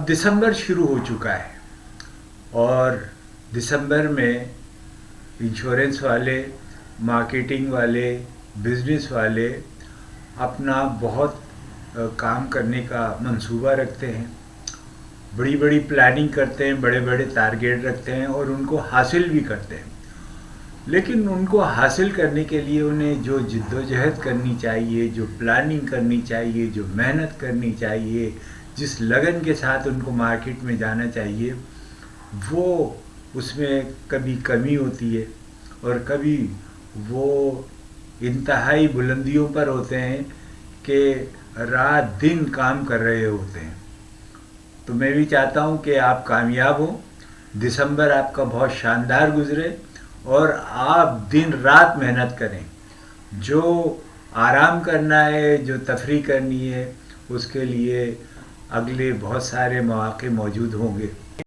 अब दिसंबर शुरू हो चुका है और दिसंबर में इंश्योरेंस वाले, मार्केटिंग वाले, बिजनेस वाले अपना बहुत काम करने का मंसूबा रखते हैं, बड़ी बड़ी प्लानिंग करते हैं, बड़े बड़े टारगेट रखते हैं और उनको हासिल भी करते हैं। लेकिन उनको हासिल करने के लिए उन्हें जो जिद्दोजहद करनी चाहिए, जो प्लानिंग करनी चाहिए, जो मेहनत करनी चाहिए, जिस लगन के साथ उनको मार्केट में जाना चाहिए, वो उसमें कभी कमी होती है और कभी वो इंतहाई बुलंदियों पर होते हैं कि रात दिन काम कर रहे होते हैं। तो मैं भी चाहता हूँ कि आप कामयाब हो, दिसंबर आपका बहुत शानदार गुजरे और आप दिन रात मेहनत करें। जो आराम करना है, जो तफरी करनी है, उसके लिए अगले बहुत सारे मौके मौजूद होंगे।